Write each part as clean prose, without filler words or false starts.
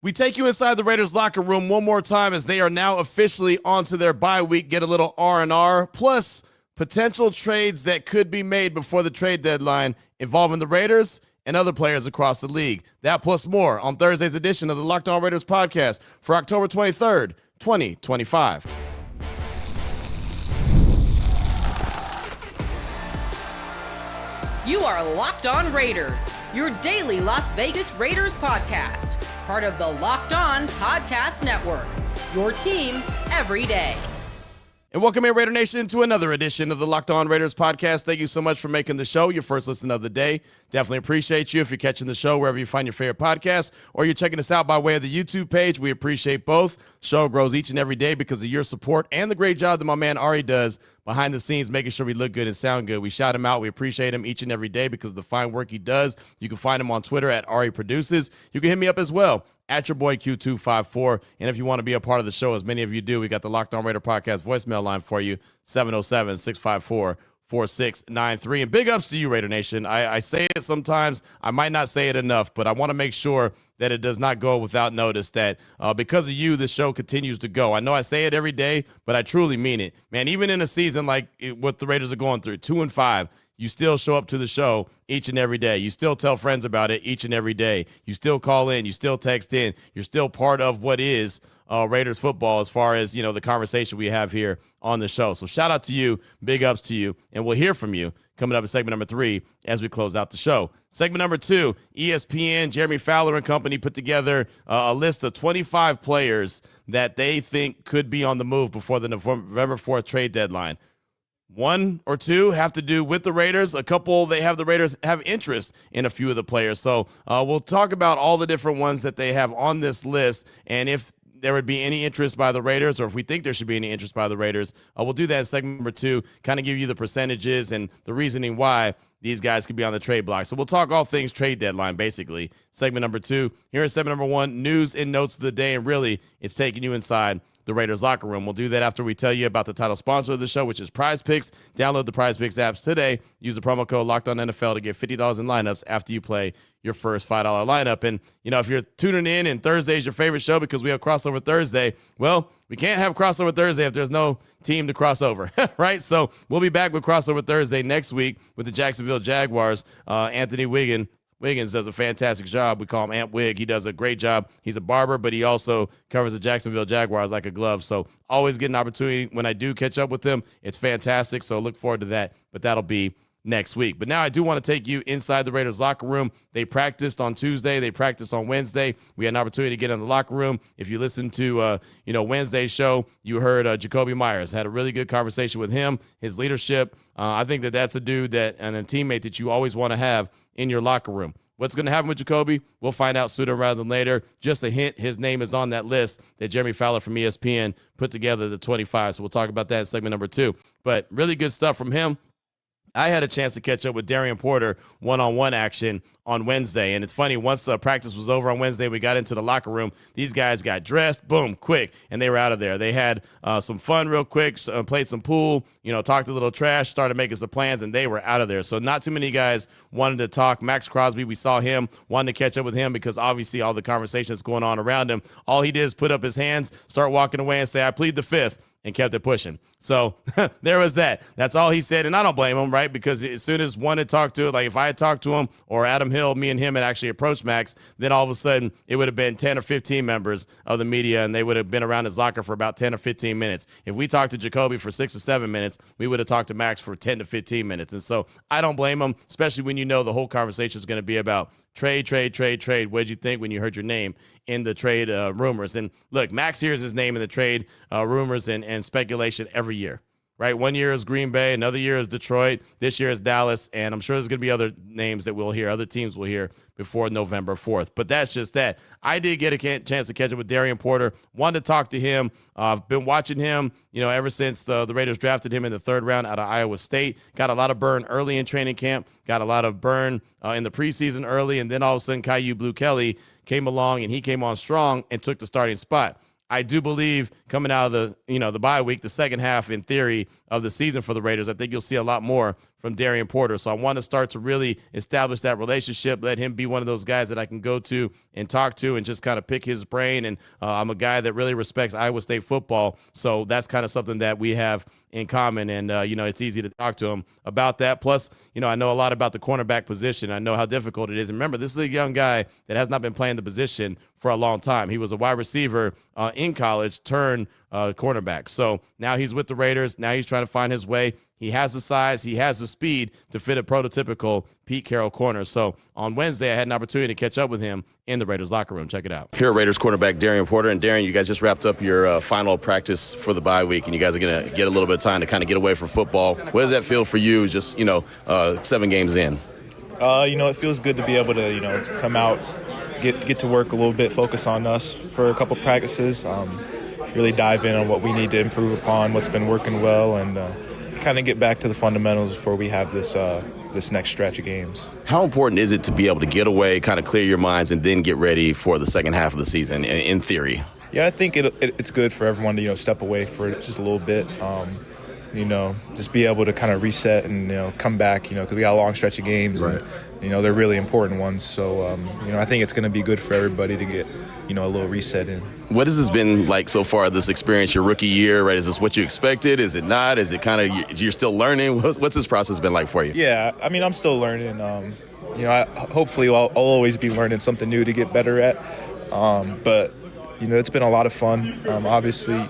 We take you inside the Raiders locker room one more time as they are now officially onto their bye week. Get a little R&R, plus potential trades that could be made before the trade deadline involving the Raiders and other players across the league. That plus more on Thursday's edition of the Locked On Raiders podcast for October 23rd, 2025. You are Locked On Raiders, your daily Las Vegas Raiders podcast. Part of the Locked On Podcast Network, your team every day. And welcome in, Raider Nation, to another edition of the Locked On Raiders podcast. Thank you so much for making the show your first listen of the day. Definitely appreciate you if you're catching the show wherever you find your favorite podcast, or you're checking us out by way of the YouTube page. We appreciate both. Show grows each and every day because of your support and the great job that my man Ari does behind the scenes, making sure we look good and sound good. We shout him out. We appreciate him each and every day because of the fine work he does. You can find him on Twitter at Ari Produces. You can hit me up as well at your boy Q254. And if you want to be a part of the show, as many of you do, we got the Locked On Raider podcast voicemail line for you, 707-654-4693. And big ups to you, Raider Nation. I say it sometimes. I might not say it enough, but I want to make sure that it does not go without notice that because of you, this show continues to go. I know I say it every day, but I truly mean it. Man, even in a season like what the Raiders are going through, 2-5, you still show up to the show each and every day. You still tell friends about it each and every day. You still call in. You still text in. You're still part of what is Raiders football as far as, the conversation we have here on the show. So shout out to you. Big ups to you. And we'll hear from you coming up in segment number 3 as we close out the show. Segment number 2, ESPN, Jeremy Fowler and company put together a list of 25 players that they think could be on the move before the November 4th trade deadline. 1 or 2 have to do with the Raiders. A couple, the Raiders have interest in a few of the players. So we'll talk about all the different ones that they have on this list, and if there would be any interest by the Raiders, or if we think there should be any interest by the Raiders, we'll do that in segment number 2, kind of give you the percentages and the reasoning why these guys could be on the trade block. So we'll talk all things trade deadline, basically. Segment number 2. Here is segment number 1, news and notes of the day, and really, it's taking you inside the Raiders locker room. We'll do that after we tell you about the title sponsor of the show, which is PrizePicks. Download the PrizePicks apps today. Use the promo code LOCKEDONNFL to get $50 in lineups after you play your first $5 lineup. And, if you're tuning in and Thursday is your favorite show because we have Crossover Thursday, well, we can't have Crossover Thursday if there's no team to cross over, right? So we'll be back with Crossover Thursday next week with the Jacksonville Jaguars. Anthony Wiggins does a fantastic job. We call him Ant Wig. He does a great job. He's a barber, but he also covers the Jacksonville Jaguars like a glove. So always get an opportunity when I do catch up with him. It's fantastic. So look forward to that. But that'll be next week. But now I do want to take you inside the Raiders locker room. They practiced on Tuesday. They practiced on Wednesday. We had an opportunity to get in the locker room. If you listened to, Wednesday's show, you heard Jacoby Myers. Had a really good conversation with him, his leadership. I think that's a dude and a teammate that you always want to have in your locker room. What's going to happen with Jacoby? We'll find out sooner rather than later. Just a hint, his name is on that list that Jeremy Fowler from ESPN put together, the 25. So we'll talk about that in segment number 2. But really good stuff from him. I had a chance to catch up with Daren Porter one-on-one action on Wednesday. And it's funny, once practice was over on Wednesday, we got into the locker room. These guys got dressed, boom, quick, and they were out of there. They had some fun real quick, played some pool, talked a little trash, started making some plans, and they were out of there. So not too many guys wanted to talk. Max Crosby, we saw him, wanted to catch up with him because obviously all the conversations going on around him. All he did is put up his hands, start walking away, and say, "I plead the fifth," and kept it pushing. So there was that. That's all he said, and I don't blame him, right? Because as soon as one had talked to it, like if I had talked to him or Adam Hill, me and him had actually approached Max, then all of a sudden it would have been 10 or 15 members of the media, and they would have been around his locker for about 10 or 15 minutes. If we talked to Jacoby for 6 or 7 minutes, we would have talked to Max for 10 to 15 minutes. And so I don't blame him, especially when the whole conversation is going to be about trade. What did you think when you heard your name in the trade rumors? And look, Max hears his name in the trade rumors and speculation every year, right? 1 year is Green Bay, another year is Detroit, this year is Dallas, and I'm sure there's going to be other names that we'll hear, other teams will hear before November 4th. But that's just that. I did get a chance to catch up with Daren Porter, wanted to talk to him. I've been watching him, ever since the Raiders drafted him in the 3rd round out of Iowa State. Got a lot of burn early in training camp, got a lot of burn in the preseason early, and then all of a sudden Caillou Blue Kelly came along, and he came on strong and took the starting spot. I do believe coming out of the bye week, the second half, in theory, of the season for the Raiders, I think you'll see a lot more from Daren Porter. So I want to start to really establish that relationship, let him be one of those guys that I can go to and talk to and just kind of pick his brain. And I'm a guy that really respects Iowa State football. So that's kind of something that we have in common. And, it's easy to talk to him about that. Plus, I know a lot about the cornerback position. I know how difficult it is. And remember, this is a young guy that has not been playing the position for a long time. He was a wide receiver in college, turned cornerback. So now he's with the Raiders. Now he's trying to find his way. He has the size, he has the speed to fit a prototypical Pete Carroll corner. So on Wednesday, I had an opportunity to catch up with him in the Raiders locker room. Check it out. Here at Raiders cornerback Daren Porter. And Daren, you guys just wrapped up your final practice for the bye week, and you guys are going to get a little bit of time to kind of get away from football. What does that feel for you just, 7 games in? It feels good to be able to, come out, get to work a little bit, focus on us for a couple practices, really dive in on what we need to improve upon, what's been working well, and kind of get back to the fundamentals before we have this next stretch of games. How important is it to be able to get away, kind of clear your minds, and then get ready for the second half of the season, in theory? Yeah, I think it's good for everyone to, step away for just a little bit, just be able to kind of reset and, come back, because we got a long stretch of games. Right. And, they're really important ones. So, I think it's going to be good for everybody to get, a little reset in. What has this been like so far, this experience, your rookie year, right? Is this what you expected? Is it not? Is it kind of, you're still learning? What's this process been like for you? Yeah, I'm still learning. Hopefully I'll always be learning something new to get better at. But, it's been a lot of fun. Obviously,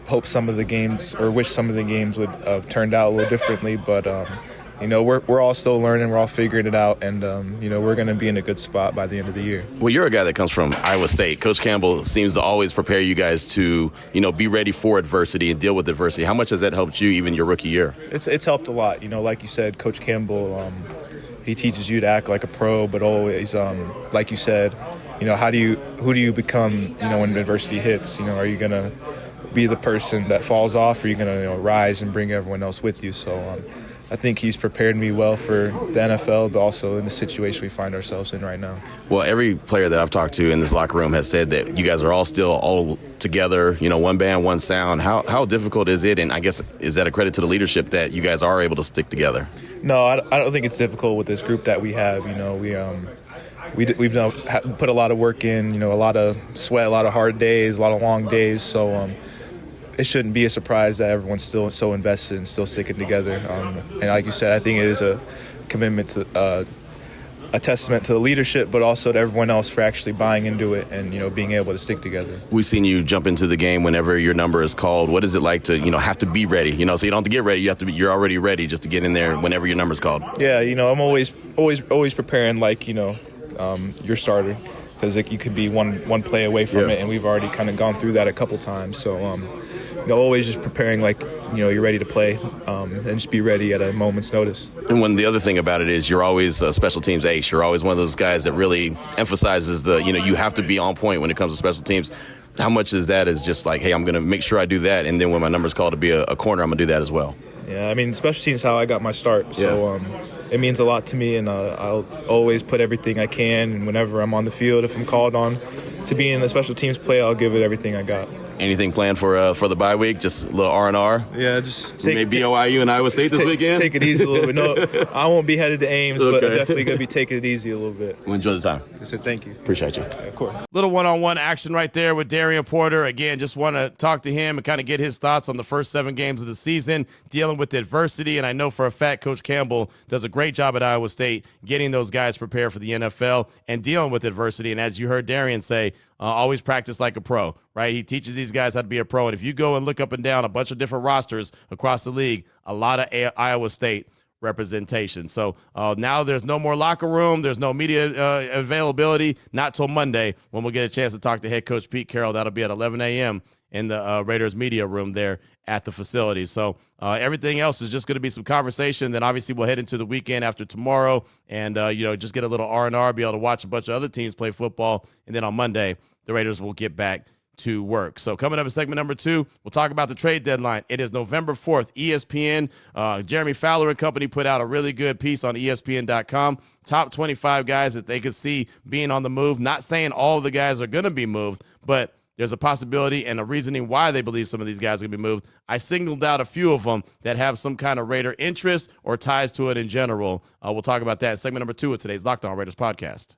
hope some of the games, or wish some of the games would have turned out a little differently. But, we're all still learning. We're all figuring it out. And, we're going to be in a good spot by the end of the year. Well, you're a guy that comes from Iowa State. Coach Campbell seems to always prepare you guys to, be ready for adversity and deal with adversity. How much has that helped you even your rookie year? It's helped a lot. Like you said, Coach Campbell, he teaches you to act like a pro, but always, like you said, who do you become, when adversity hits? Are you going to be the person that falls off, or are you going to rise and bring everyone else with you? So I think he's prepared me well for the NFL, but also in the situation we find ourselves in right now. Well, every player that I've talked to in this locker room has said that you guys are all still all together, one band, one sound. How difficult is it? And I guess, is that a credit to the leadership that you guys are able to stick together? No, I don't think it's difficult with this group that we have. We've put a lot of work in, a lot of sweat, a lot of hard days, a lot of long days. So it shouldn't be a surprise that everyone's still so invested and still sticking together. And like you said, I think it is a commitment to a testament to the leadership, but also to everyone else for actually buying into it and, being able to stick together. We've seen you jump into the game whenever your number is called. What is it like to, have to be ready? So you don't have to get ready. You're already ready just to get in there whenever your number's called. Yeah, I'm always preparing like, your starter, because you could be one play away from it, and we've already kind of gone through that a couple times. So, always just preparing like, you're ready to play, and just be ready at a moment's notice. And when the other thing about it is you're always a special teams ace. You're always one of those guys that really emphasizes you have to be on point when it comes to special teams. How much is that is just like, hey, I'm going to make sure I do that, and then when my number's called to be a corner, I'm going to do that as well. Yeah, special teams is how I got my start. So it means a lot to me, and I'll always put everything I can. And whenever I'm on the field, if I'm called on to be in the special teams play, I'll give it everything I got. Anything planned for the bye week? Just a little R&R? Yeah, just maybe BYU and Iowa State this weekend? Take it easy a little bit. No, I won't be headed to Ames, but I'm definitely going to be taking it easy a little bit. Well, enjoy the time. So thank you. Appreciate you. Yeah, of course. Little one-on-one action right there with Daren Porter. Again, just want to talk to him and kind of get his thoughts on the first 7 games of the season, dealing with adversity. And I know for a fact Coach Campbell does a great job at Iowa State getting those guys prepared for the NFL and dealing with adversity. And as you heard Daren say, always practice like a pro, right? He teaches these guys how to be a pro. And if you go and look up and down a bunch of different rosters across the league, a lot of Iowa State representation. So now there's no more locker room. There's no media availability, not till Monday when we'll get a chance to talk to head coach Pete Carroll. That'll be at 11 a.m. in the Raiders media room there at the facility. So everything else is just going to be some conversation. Then obviously we'll head into the weekend after tomorrow and, just get a little R&R, be able to watch a bunch of other teams play football. And then on Monday, the Raiders will get back to work. So coming up in segment number 2, we'll talk about the trade deadline. It is November 4th. ESPN, Jeremy Fowler and company put out a really good piece on ESPN.com. Top 25 guys that they could see being on the move. Not saying all of the guys are going to be moved, but there's a possibility and a reasoning why they believe some of these guys are going to be moved. I singled out a few of them that have some kind of Raider interest or ties to it in general. We'll talk about that in segment number 2 of today's Locked On Raiders podcast.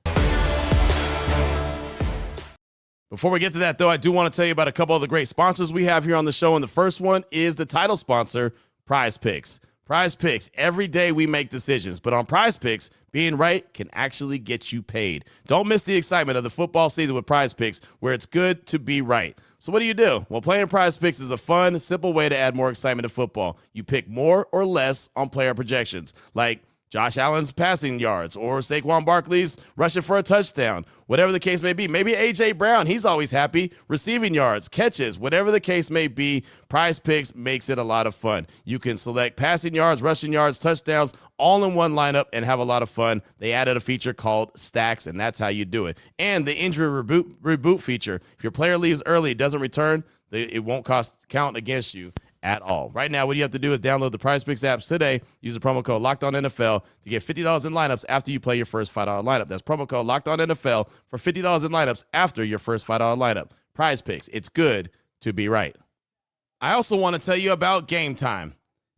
Before we get to that, though, I do want to tell you about a couple of the great sponsors we have here on the show, and the first one is the title sponsor, PrizePicks. PrizePicks, every day we make decisions, but on PrizePicks, being right can actually get you paid. Don't miss the excitement of the football season with PrizePicks, where it's good to be right. So what do? Well, playing PrizePicks is a fun, simple way to add more excitement to football. You pick more or less on player projections, like Josh Allen's passing yards or Saquon Barkley's rushing for a touchdown, whatever the case may be. Maybe A.J. Brown, he's always happy, receiving yards, catches, whatever the case may be. PrizePicks makes it a lot of fun. You can select passing yards, rushing yards, touchdowns, all in one lineup and have a lot of fun. They added a feature called Stacks, and that's how you do it. And the injury reboot feature. If your player leaves early, it doesn't return, it won't count against you at all. Right now, what you have to do is download the PrizePicks apps today. Use the promo code LOCKEDONNFL to get $50 in lineups after you play your first $5 lineup. That's promo code LOCKEDONNFL for $50 in lineups after your first $5 lineup. PrizePicks, it's good to be right. I also want to tell you about Gametime.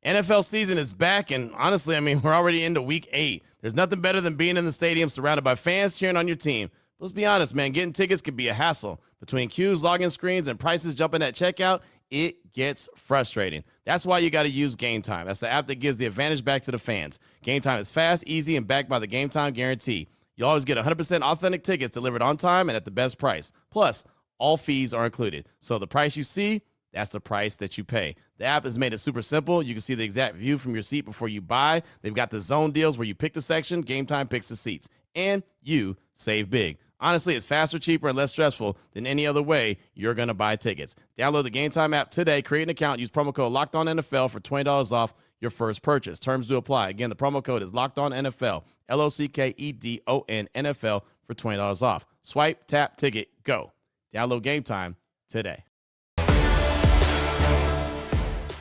NFL season is back, and honestly, we're already into week 8. There's nothing better than being in the stadium surrounded by fans cheering on your team. Let's be honest, man, getting tickets can be a hassle. Between queues, login screens, and prices jumping at checkout, it gets frustrating. That's why you got to use Gametime. That's the app that gives the advantage back to the fans. Gametime is fast, easy, and backed by the Gametime guarantee. You always get 100% authentic tickets delivered on time and at the best price. Plus, all fees are included. So the price you see, that's the price that you pay. The app has made it super simple. You can see the exact view from your seat before you buy. They've got the zone deals where you pick the section, Gametime picks the seats, and you save big. Honestly, it's faster, cheaper, and less stressful than any other way you're going to buy tickets. Download the Gametime app today, create an account, use promo code LOCKEDONNFL for $20 off your first purchase. Terms do apply. Again, the promo code is LOCKEDONNFL, LOCKEDON NFL for $20 off. Swipe, tap, ticket, go. Download Gametime today.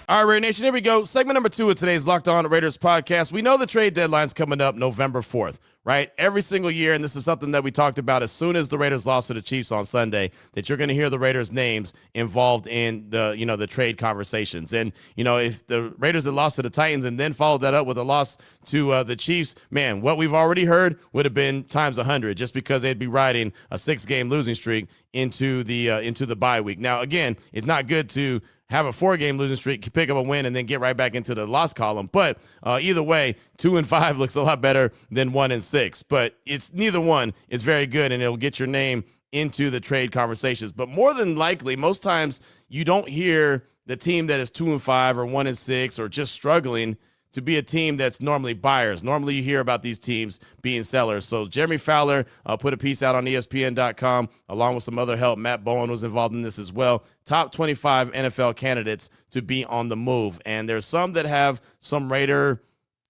All right, Raider Nation, here we go. Segment number 2 of today's Locked On Raiders podcast. We know the trade deadline's coming up November 4th, right? Every single year, and this is something that we talked about as soon as the Raiders lost to the Chiefs on Sunday, that you're going to hear the Raiders' names involved in the trade conversations. And, if the Raiders had lost to the Titans and then followed that up with a loss to the Chiefs, man, what we've already heard would have been times 100 just because they'd be riding a 6-game losing streak into the bye week. Now, again, it's not good to have a 4-game losing streak, pick up a win, and then get right back into the loss column. But either way, 2-5 looks a lot better than 1-6. But it's neither one is very good, and it'll get your name into the trade conversations. But more than likely, most times you don't hear the team that is 2-5 or 1-6 or just struggling to be a team that's normally buyers. Normally you hear about these teams being sellers. So Jeremy Fowler put a piece out on ESPN.com along with some other help. Matt Bowen was involved in this as well. Top 25 NFL candidates to be on the move. And there's some that have some Raider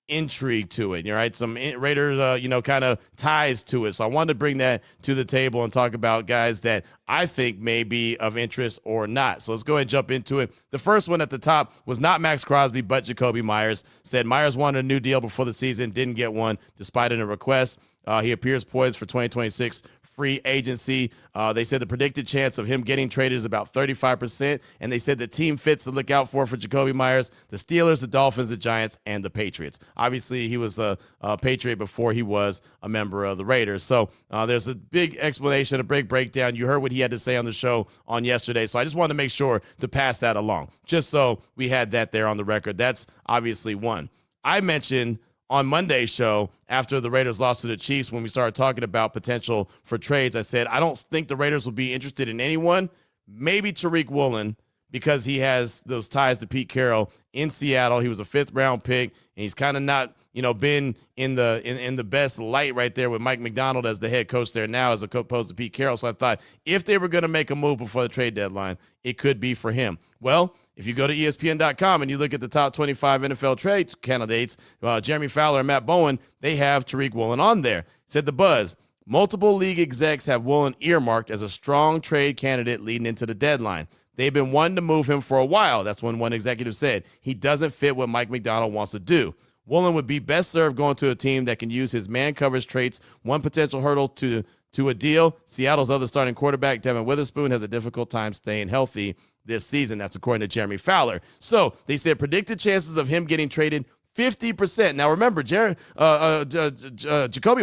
intrigue to it, right? Some Raiders, kind of ties to it. So I wanted to bring that to the table and talk about guys that I think may be of interest or not. So let's go ahead and jump into it. The first one at the top was not Max Crosby, but Jacoby Myers. Said Myers wanted a new deal before the season, didn't get one despite a request. He appears poised for 2026 free agency. They said the predicted chance of him getting traded is about 35%, and they said the team fits to look out for Jacoby Myers: the Steelers, the Dolphins, the Giants, and the Patriots. Obviously, he was a Patriot before he was a member of the Raiders. So there's a big explanation, a big breakdown. You heard what he had to say on the show on yesterday, so I just wanted to make sure to pass that along, just so we had that there on the record. That's obviously one. I mentioned on Monday's show, after the Raiders lost to the Chiefs, when we started talking about potential for trades, I said, I don't think the Raiders will be interested in anyone, maybe Tariq Woolen, because he has those ties to Pete Carroll in Seattle. He was a 5th-round pick, and he's kind of not, been in the best light right there with Mike McDonald as the head coach there now as opposed to Pete Carroll. So I thought if they were going to make a move before the trade deadline, it could be for him. Well, if you go to ESPN.com and you look at the top 25 NFL trade candidates, Jeremy Fowler and Matt Bowen, they have Tariq Woolen on there. Said the Buzz, multiple league execs have Woolen earmarked as a strong trade candidate leading into the deadline. They've been wanting to move him for a while. That's when one executive said he doesn't fit what Mike McDonald wants to do. Woolen would be best served going to a team that can use his man coverage traits. One potential hurdle to to a deal. Seattle's other starting quarterback, Devin Witherspoon, has a difficult time staying healthy this season. That's according to Jeremy Fowler. So they said predicted chances of him getting traded 50%. Now remember, Jacoby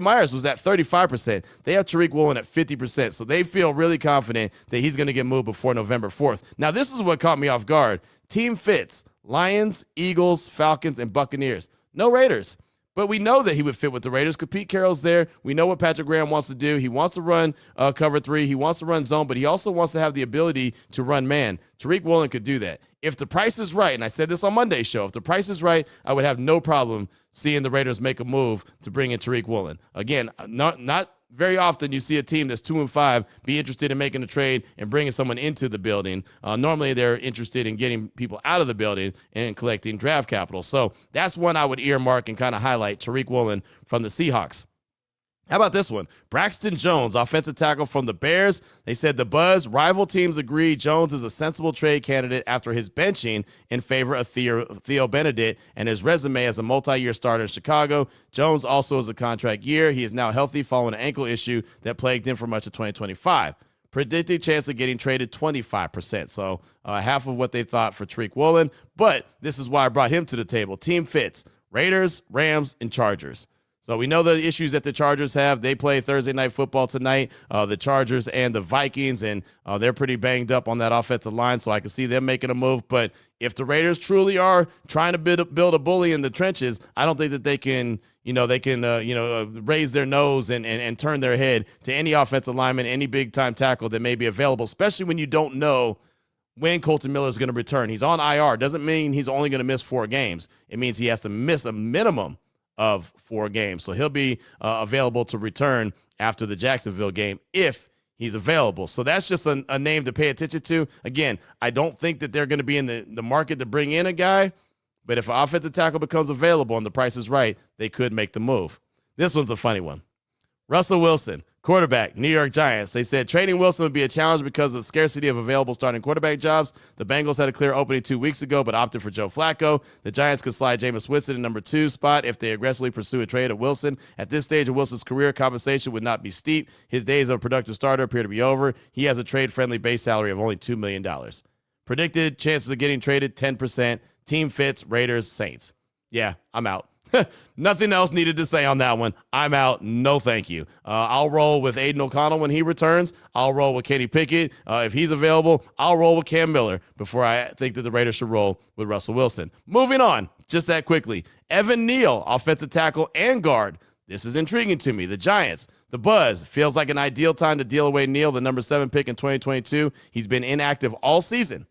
Myers was at 35%. They have Tariq Woolen at 50%. So they feel really confident that he's going to get moved before November 4th. Now this is what caught me off guard. Team fits: Lions, Eagles, Falcons, and Buccaneers. No Raiders. But we know that he would fit with the Raiders because Pete Carroll's there. We know what Patrick Graham wants to do. He wants to run cover 3. He wants to run zone, but he also wants to have the ability to run man. Tariq Woolen could do that. If the price is right, and I said this on Monday's show, if the price is right, I would have no problem seeing the Raiders make a move to bring in Tariq Woolen. Again, not very often you see a team that's 2-5 be interested in making a trade and bringing someone into the building. Normally they're interested in getting people out of the building and collecting draft capital. So that's one I would earmark and kind of highlight: Tariq Woolen from the Seahawks. How about this one? Braxton Jones, offensive tackle from the Bears. They said the buzz: rival teams agree Jones is a sensible trade candidate after his benching in favor of Theo Benedict and his resume as a multi-year starter in Chicago. Jones also has a contract year. He is now healthy following an ankle issue that plagued him for much of 2025. Predicted chance of getting traded 25%. So half of what they thought for Tariq Woolen. But this is why I brought him to the table. Team fits: Raiders, Rams, and Chargers. So we know the issues that the Chargers have. They play Thursday Night Football tonight, the Chargers and the Vikings, and they're pretty banged up on that offensive line, so I can see them making a move. But if the Raiders truly are trying to build a bully in the trenches, I don't think that they can raise their nose and turn their head to any offensive lineman, any big-time tackle that may be available, especially when you don't know when Colton Miller is going to return. He's on IR. Doesn't mean he's only going to miss 4 games. It means he has to miss a minimum of 4 games. So he'll be available to return after the Jacksonville game if he's available. So that's just a name to pay attention to. Again, I don't think that they're going to be in the market to bring in a guy, but if an offensive tackle becomes available and the price is right, they could make the move. This one's a funny one. Russell Wilson, quarterback, New York Giants. They said trading Wilson would be a challenge because of the scarcity of available starting quarterback jobs. The Bengals had a clear opening 2 weeks ago, but opted for Joe Flacco. The Giants could slide Jameis Winston in number 2 spot if they aggressively pursue a trade of Wilson. At this stage of Wilson's career, compensation would not be steep. His days of a productive starter appear to be over. He has a trade-friendly base salary of only $2 million. Predicted chances of getting traded, 10%. Team fits: Raiders, Saints. Yeah, I'm out. Nothing else needed to say on that one. I'm out. No, thank you. I'll roll with Aiden O'Connell when he returns. I'll roll with Kenny Pickett. If he's available, I'll roll with Cam Miller before I think that the Raiders should roll with Russell Wilson. Moving on, just that quickly. Evan Neal, offensive tackle and guard. This is intriguing to me. The Giants, the buzz. Feels like an ideal time to deal away Neal, the number 7 pick in 2022. He's been inactive all season.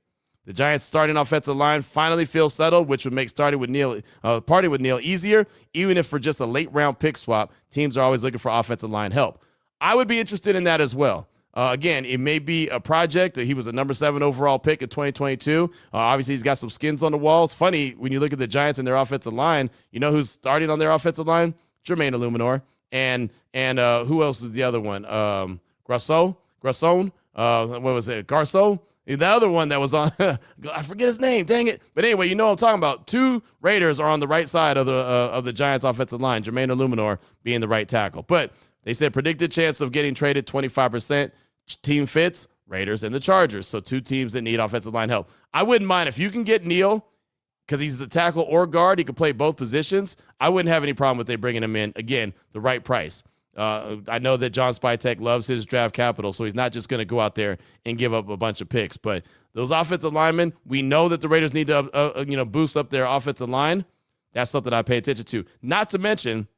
The Giants' starting offensive line finally feels settled, which would make parting with Neal easier, even if for just a late-round pick swap. Teams are always looking for offensive line help. I would be interested in that as well. Again, it may be a project. He was a number 7 overall pick in 2022. Obviously, he's got some skins on the walls. Funny, when you look at the Giants and their offensive line, you know who's starting on their offensive line? Jermaine Illuminor. And who else is the other one? Garcon? What was it? Garceau? The other one that was on, I forget his name, dang it. But anyway, you know what I'm talking about. 2 Raiders are on the right side of the Giants' offensive line, Jermaine Illuminor being the right tackle. But they said predicted chance of getting traded, 25%. Team fits: Raiders and the Chargers. So 2 teams that need offensive line help. I wouldn't mind if you can get Neal, because he's a tackle or guard. He could play both positions. I wouldn't have any problem with they bringing him in. Again, the right price. I know that John Spytek loves his draft capital, so he's not just going to go out there and give up a bunch of picks. But those offensive linemen, we know that the Raiders need to boost up their offensive line. That's something I pay attention to. Not to mention,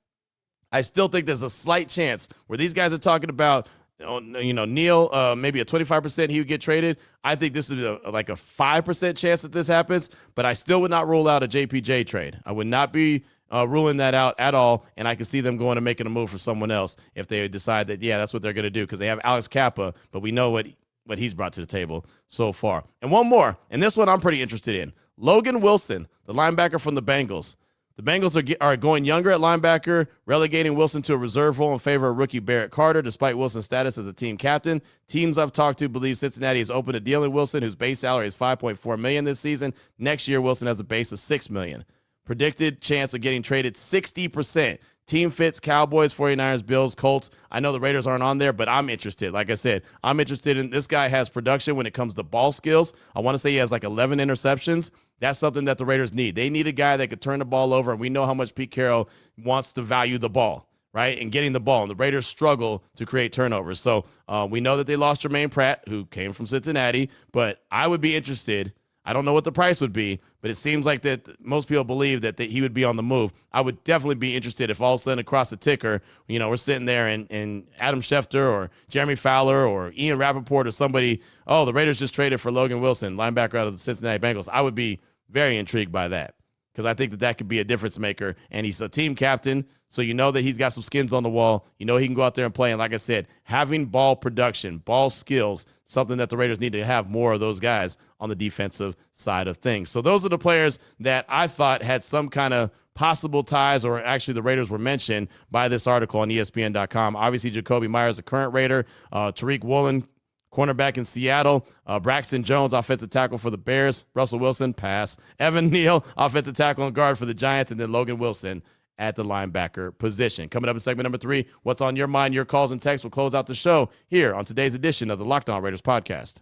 I still think there's a slight chance where these guys are talking about, Neal, maybe a 25% he would get traded. I think this is like a 5% chance that this happens, but I still would not rule out a JPJ trade. I would not be ruling that out at all, and I can see them going and making a move for someone else if they decide that, yeah, that's what they're going to do, because they have Alex Kappa, but we know what he's brought to the table so far. And one more, and this one I'm pretty interested in. Logan Wilson, the linebacker from the Bengals. The Bengals are going younger at linebacker, relegating Wilson to a reserve role in favor of rookie Barrett Carter, despite Wilson's status as a team captain. Teams I've talked to believe Cincinnati is open to dealing Wilson, whose base salary is $5.4 million this season. Next year, Wilson has a base of $6 million. Predicted chance of getting traded, 60%. Team fits Cowboys, 49ers, Bills, Colts. I know the Raiders aren't on there, but I'm interested. Like I said, I'm interested in this guy has production when it comes to ball skills. I want to say he has like 11 interceptions. That's something that the Raiders need. They need a guy that could turn the ball over, and we know how much Pete Carroll wants to value the ball, right, and getting the ball. And the Raiders struggle to create turnovers. So we know that they lost Jermaine Pratt, who came from Cincinnati, but I would be interested. I don't know what the price would be, but it seems like that most people believe that he would be on the move. I would definitely be interested if all of a sudden across the ticker, we're sitting there and Adam Schefter or Jeremy Fowler or Ian Rappaport or somebody, the Raiders just traded for Logan Wilson, linebacker out of the Cincinnati Bengals. I would be very intrigued by that because I think that could be a difference maker. And he's a team captain, so you know that he's got some skins on the wall. You know he can go out there and play. And like I said, having ball production, ball skills, something that the Raiders need to have more of those guys on the defensive side of things. So those are the players that I thought had some kind of possible ties, or actually the Raiders were mentioned by this article on ESPN.com. Obviously, Jacoby Myers, the current Raider, Tariq Woolen, cornerback in Seattle, Braxton Jones, offensive tackle for the Bears, Russell Wilson, pass, Evan Neal, offensive tackle and guard for the Giants, and then Logan Wilson at the linebacker position. Coming up in segment number 3, what's on your mind? Your calls and texts will close out the show here on today's edition of the Locked On Raiders podcast.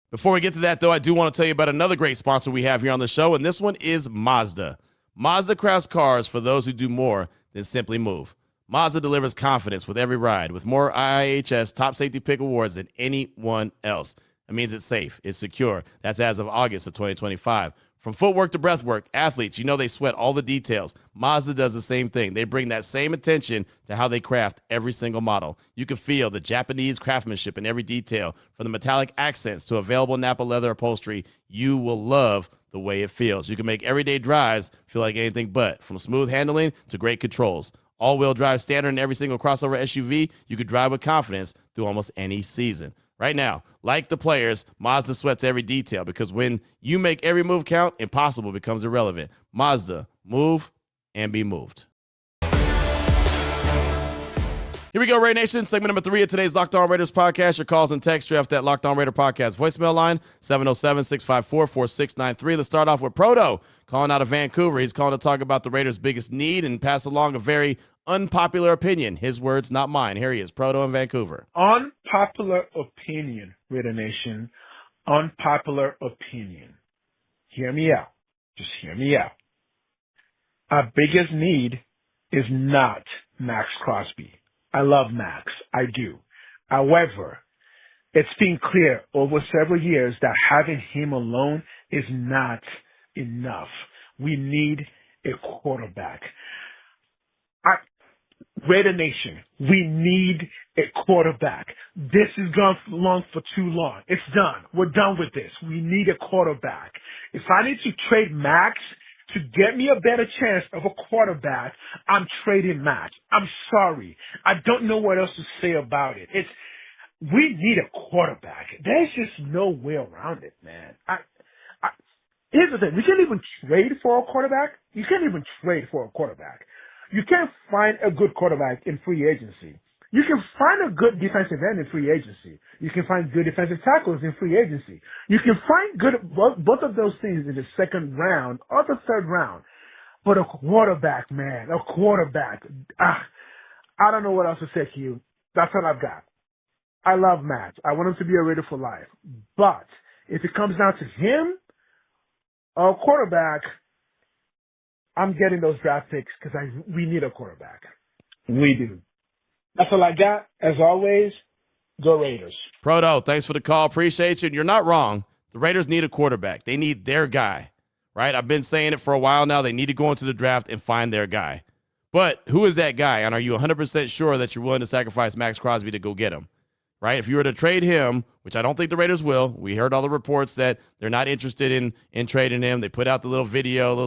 Before we get to that, though, I do want to tell you about another great sponsor we have here on the show, and this one is Mazda. Mazda crafts cars for those who do more than simply move. Mazda delivers confidence with every ride, with more IIHS Top Safety Pick awards than anyone else. That means it's safe, it's secure. That's as of August of 2025. From footwork to breathwork, athletes, they sweat all the details. Mazda does the same thing. They bring that same attention to how they craft every single model. You can feel the Japanese craftsmanship in every detail. From the metallic accents to available Napa leather upholstery, you will love the way it feels. You can make everyday drives feel like anything but. From smooth handling to great controls. All-wheel drive standard in every single crossover SUV, you could drive with confidence through almost any season. Right now, like the players, Mazda sweats every detail because when you make every move count, impossible becomes irrelevant. Mazda, move and be moved. Here we go, Raider Nation. Segment number 3 of today's Locked On Raiders podcast. Your calls and texts straight off that Locked On Raider podcast voicemail line, 707-654-4693. Let's start off with Proto calling out of Vancouver. He's calling to talk about the Raiders' biggest need and pass along a very unpopular opinion. His words, not mine. Here he is, Proto in Vancouver. Unpopular opinion, Raider Nation. Unpopular opinion. Hear me out. Just hear me out. Our biggest need is not Max Crosby. I love Max. I do. However, it's been clear over several years that having him alone is not enough. We need a quarterback. Raider Nation, we need a quarterback. This has gone on for too long. It's done. We're done with this. We need a quarterback. If I need to trade Max to get me a better chance of a quarterback, I'm trading Max. I'm sorry. I don't know what else to say about it. We need a quarterback. There's just no way around it, man. Here's the thing. We can't even trade for a quarterback. You can't even trade for a quarterback. You can't find a good quarterback in free agency. You can find a good defensive end in free agency. You can find good defensive tackles in free agency. You can find both of those things in the second round or the third round. But a quarterback, man, a quarterback. I don't know what else to say to you. That's all I've got. I love Matt. I want him to be a Raider for life. But if it comes down to him or a quarterback, I'm getting those draft picks because we need a quarterback. We do. That's all I got. As always, go Raiders. Proto, thanks for the call. Appreciate you. And you're not wrong. The Raiders need a quarterback. They need their guy, right? I've been saying it for a while now. They need to go into the draft and find their guy. But who is that guy? And are you 100% sure that you're willing to sacrifice Max Crosby to go get him? Right? If you were to trade him, which I don't think the Raiders will, we heard all the reports that they're not interested in trading him. They put out the little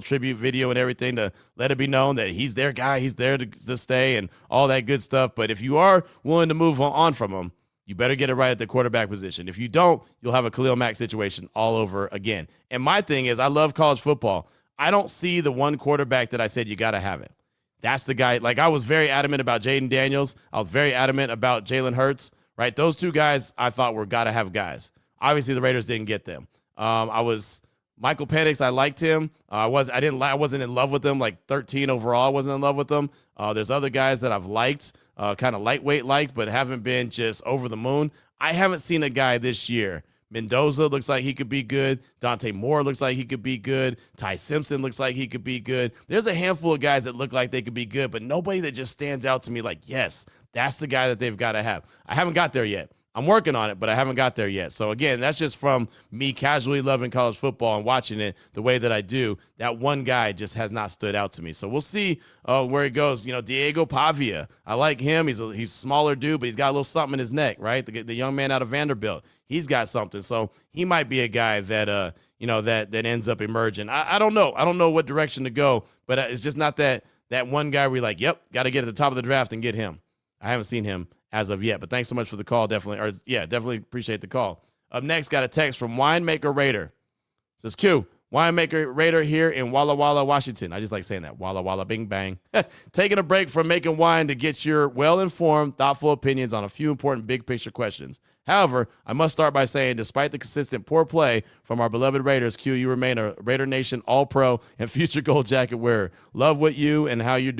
tribute video and everything to let it be known that he's their guy, he's there to stay and all that good stuff. But if you are willing to move on from him, you better get it right at the quarterback position. If you don't, you'll have a Khalil Mack situation all over again. And my thing is, I love college football. I don't see the one quarterback that I said you got to have it. That's the guy. Like, I was very adamant about Jaden Daniels. I was very adamant about Jalen Hurts. Right, those two guys I thought were got-to-have guys. Obviously, the Raiders didn't get them. I was Michael Penix, I liked him. I wasn't in love with him. Like 13 overall, I wasn't in love with him. There's other guys that I've liked, kind of lightweight liked, but haven't been just over the moon. I haven't seen a guy this year. Mendoza looks like he could be good. Dante Moore looks like he could be good. Ty Simpson looks like he could be good. There's a handful of guys that look like they could be good, but nobody that just stands out to me like, yes, that's the guy that they've got to have. I haven't got there yet. I'm working on it, but I haven't got there yet. So, again, that's just from me casually loving college football and watching it the way that I do. That one guy just has not stood out to me. So we'll see where it goes. You know, Diego Pavia, I like him. He's a smaller dude, but he's got a little something in his neck, right? The young man out of Vanderbilt, he's got something. So he might be a guy that, that ends up emerging. I don't know. I don't know what direction to go, but it's just not that one guy where you're like, yep, got to get at the top of the draft and get him. I haven't seen him as of yet, but thanks so much for the call. Definitely appreciate the call. Up next, got a text from Winemaker Raider. It says, Q, Winemaker Raider here in Walla Walla, Washington. I just like saying that. Walla Walla, bing, bang. Taking a break from making wine to get your well-informed, thoughtful opinions on a few important big-picture questions. However, I must start by saying, despite the consistent poor play from our beloved Raiders, Q, you remain a Raider Nation All-Pro and future Gold Jacket wearer. Love what and how you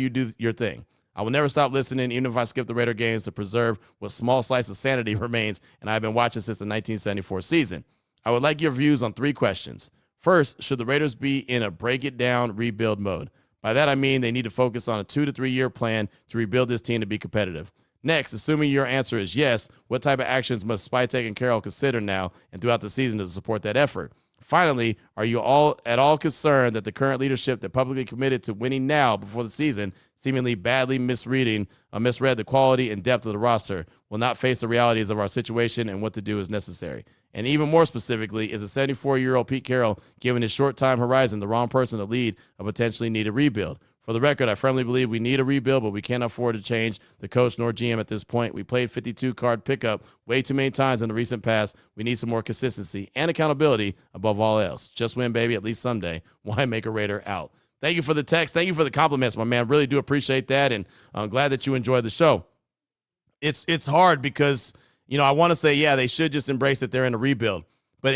do your thing. I will never stop listening, even if I skip the Raider games, to preserve what small slice of sanity remains, and I've been watching since the 1974 season. I would like your views on 3 questions. First, should the Raiders be in a break-it-down rebuild mode? By that I mean they need to focus on a 2 to 3 year plan to rebuild this team to be competitive. Next, assuming your answer is yes, what type of actions must Spytek and Carroll consider now and throughout the season to support that effort? Finally, are you at all concerned that the current leadership that publicly committed to winning now before the season seemingly badly misread the quality and depth of the roster, will not face the realities of our situation and what to do is necessary? And even more specifically, is a 74-year-old Pete Carroll, given his short time horizon, the wrong person to lead a potentially needed rebuild? For the record, I firmly believe we need a rebuild, but we can't afford to change the coach nor GM at this point. We played 52-card pickup way too many times in the recent past. We need some more consistency and accountability above all else. Just win, baby, at least someday. Winemaker Raider out. Thank you for the text. Thank you for the compliments, my man. Really do appreciate that, and I'm glad that you enjoyed the show. It's hard because, I want to say, yeah, they should just embrace that they're in a rebuild. But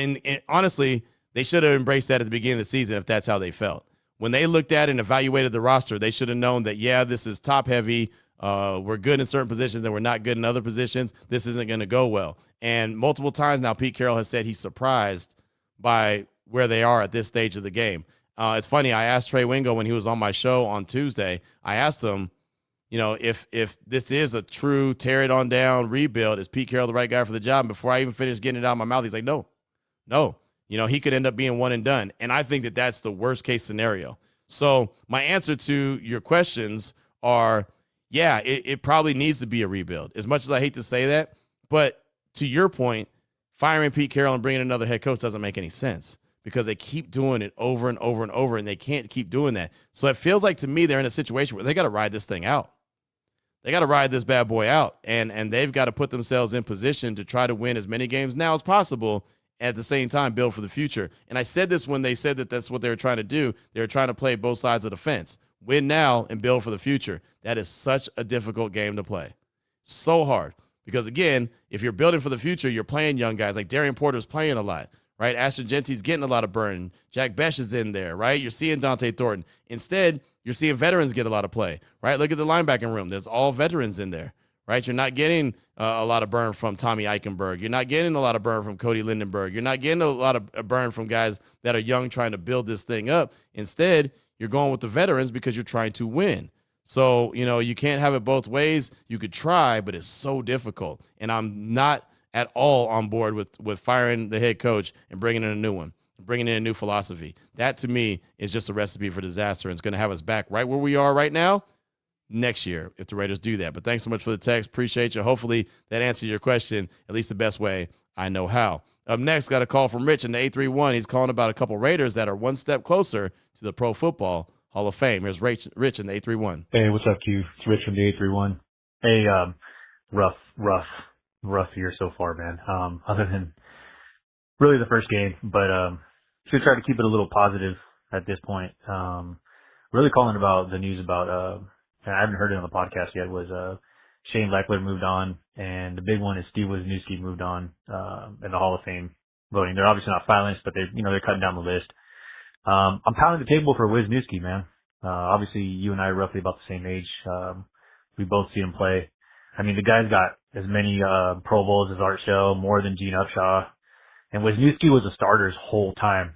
honestly, they should have embraced that at the beginning of the season if that's how they felt. When they looked at and evaluated the roster, they should have known that, yeah, this is top heavy. We're good in certain positions and we're not good in other positions. This isn't going to go well. And multiple times now, Pete Carroll has said he's surprised by where they are at this stage of the game. It's funny. I asked Trey Wingo when he was on my show on Tuesday, I asked him, if this is a true tear it on down rebuild, is Pete Carroll the right guy for the job? And before I even finished getting it out of my mouth, he's like, no. He could end up being one and done. And I think that that's the worst case scenario. So my answer to your questions are, yeah, it probably needs to be a rebuild. As much as I hate to say that, but to your point, firing Pete Carroll and bringing another head coach doesn't make any sense because they keep doing it over and over and over, and they can't keep doing that. So it feels like to me they're in a situation where they got to ride this thing out. They got to ride this bad boy out, and they've got to put themselves in position to try to win as many games now as possible, at the same time build for the future. And I said this when they said that that's what they were trying to do. They were trying to play both sides of the fence. Win now and build for the future. That is such a difficult game to play. So hard. Because, again, if you're building for the future, you're playing young guys. Like Daren Porter's playing a lot, right? Ashton Genty's getting a lot of burn. Jack Besh is in there, right? You're seeing Dante Thornton. Instead, you're seeing veterans get a lot of play, right? Look at the linebacking room. There's all veterans in there. Right, you're not getting a lot of burn from Tommy Eichenberg. You're not getting a lot of burn from Cody Lindenberg. You're not getting a lot of burn from guys that are young trying to build this thing up. Instead, you're going with the veterans because you're trying to win. So, you can't have it both ways. You could try, but it's so difficult. And I'm not at all on board with firing the head coach and bringing in a new one, bringing in a new philosophy. That, to me, is just a recipe for disaster, and it's going to have us back right where we are right now next year if the Raiders do that. But thanks so much for the text. Appreciate you. Hopefully that answered your question at least the best way I know how. Up next, got a call from Rich in the 831. He's calling about a couple Raiders that are one step closer to the Pro Football Hall of Fame. Here's Rich in the 831. Hey, what's up, Q? It's Rich from the 831. Hey, rough year so far, man. Other than really the first game, but should try to keep it a little positive at this point. Really calling about the news about I haven't heard it on the podcast yet, was Shane Leckler moved on, and the big one is Steve Wisniewski moved on in the Hall of Fame voting. They're obviously not finalists, but they're cutting down the list. I'm pounding the table for Wisniewski, man. Obviously you and I are roughly about the same age. We both see him play. I mean, the guy's got as many, Pro Bowls as Art Shell, more than Gene Upshaw. And Wisniewski was a starter his whole time,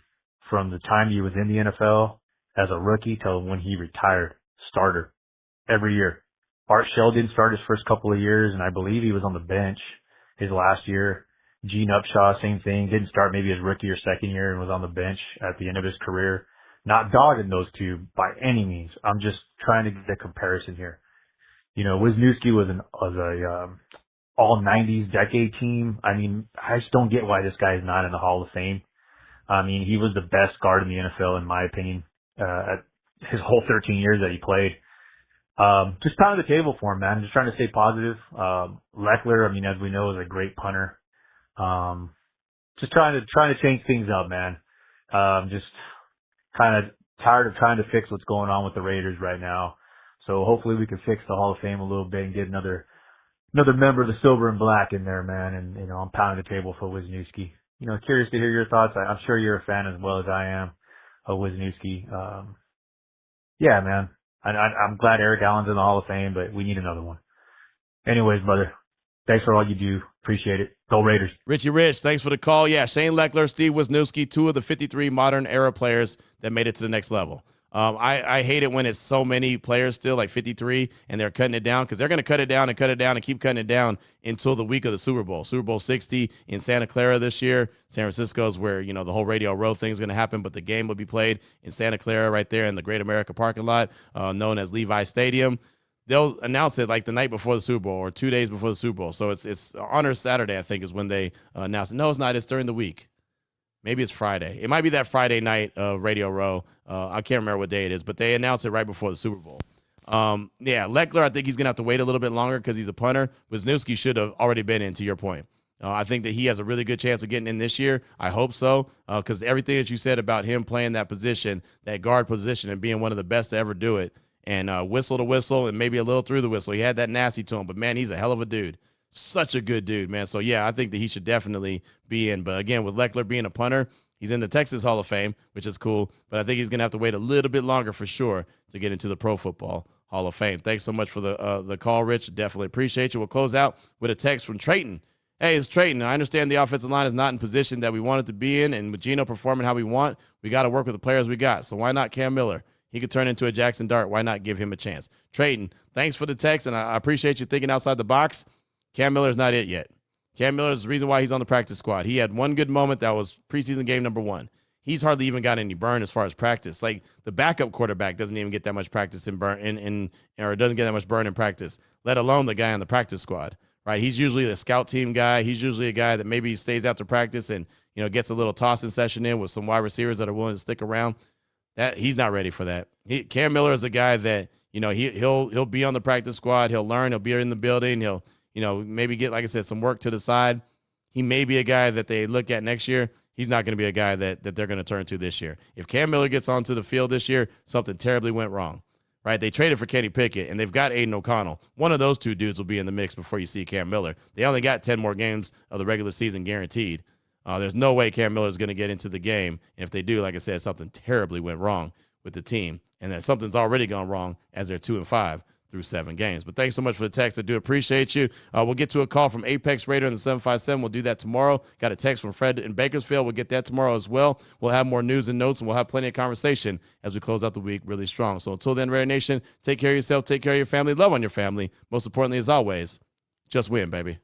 from the time he was in the NFL as a rookie till when he retired. Starter every year. Art Shell didn't start his first couple of years, and I believe he was on the bench his last year. Gene Upshaw, same thing. Didn't start maybe his rookie or second year and was on the bench at the end of his career. Not dogging those two by any means. I'm just trying to get a comparison here. Wisniewski was a all 90s decade team. I mean, I just don't get why this guy is not in the Hall of Fame. I mean, he was the best guard in the NFL, in my opinion, at his whole 13 years that he played. Just pounding the table for him, man. Just trying to stay positive. Leckler, I mean, as we know, is a great punter. Just trying to change things up, man. Just kind of tired of trying to fix what's going on with the Raiders right now. So hopefully we can fix the Hall of Fame a little bit and get another member of the silver and black in there, man. And, I'm pounding the table for Wisniewski. Curious to hear your thoughts. I'm sure you're a fan as well as I am of Wisniewski. Yeah, man. I'm glad Eric Allen's in the Hall of Fame, but we need another one. Anyways, brother, thanks for all you do. Appreciate it. Go Raiders. Richie Rich, thanks for the call. Yeah, Shane Leckler, Steve Wisniewski, 2 of the 53 modern era players that made it to the next level. I hate it when it's so many players still, like 53, and they're cutting it down, because they're going to cut it down and keep cutting it down until the week of the Super Bowl. Super Bowl 60 in Santa Clara this year. San Francisco is where, the whole Radio Row thing is going to happen, but the game will be played in Santa Clara right there in the Great America parking lot, known as Levi Stadium. They'll announce it like the night before the Super Bowl or 2 days before the Super Bowl. So it's Honor Saturday, I think, is when they announce it. No, it's not. It's during the week. Maybe it's Friday. It might be that Friday night of Radio Row. I can't remember what day it is, but they announced it right before the Super Bowl. Yeah, Leckler, I think he's going to have to wait a little bit longer because he's a punter. Wisniewski should have already been in, to your point. I think that he has a really good chance of getting in this year. I hope so, because everything that you said about him playing that position, that guard position, and being one of the best to ever do it, and whistle to whistle and maybe a little through the whistle. He had that nasty to him, but, man, he's a hell of a dude. Such a good dude, man. So, yeah, I think that he should definitely be in. But, again, with Leckler being a punter, he's in the Texas Hall of Fame, which is cool. But I think he's going to have to wait a little bit longer for sure to get into the Pro Football Hall of Fame. Thanks so much for the call, Rich. Definitely appreciate you. We'll close out with a text from Trayton. Hey, it's Trayton. I understand the offensive line is not in position that we want it to be in, and with Geno performing how we want, we got to work with the players we got. So why not Cam Miller? He could turn into a Jackson Dart. Why not give him a chance? Trayton, thanks for the text, and I appreciate you thinking outside the box. Cam Miller's not it yet. Cam Miller is the reason why he's on the practice squad. He had one good moment. That was preseason game number 1. He's hardly even got any burn as far as practice. Like, the backup quarterback doesn't even get that much practice or doesn't get that much burn in practice, let alone the guy on the practice squad, right? He's usually the scout team guy. He's usually a guy that maybe stays after practice and, gets a little tossing session in with some wide receivers that are willing to stick around. That he's not ready for that. Cam Miller is a guy that, he'll be on the practice squad. He'll learn. He'll be in the building. He'll, maybe get, like I said, some work to the side. He may be a guy that they look at next year. He's not going to be a guy that they're going to turn to this year. If Cam Miller gets onto the field this year, something terribly went wrong, right? They traded for Kenny Pickett, and they've got Aiden O'Connell. One of those two dudes will be in the mix before you see Cam Miller. They only got 10 more games of the regular season guaranteed. There's no way Cam Miller is going to get into the game. And if they do, like I said, something terribly went wrong with the team, and that something's already gone wrong as they're 2-5 through 7 games. But thanks so much for the text. I do appreciate you. We'll get to a call from Apex Raider in the 757. We'll do that tomorrow. Got a text from Fred in Bakersfield. We'll get that tomorrow as well. We'll have more news and notes, and we'll have plenty of conversation as we close out the week really strong. So until then, Raider Nation, take care of yourself, take care of your family, love on your family. Most importantly, as always, just win, baby.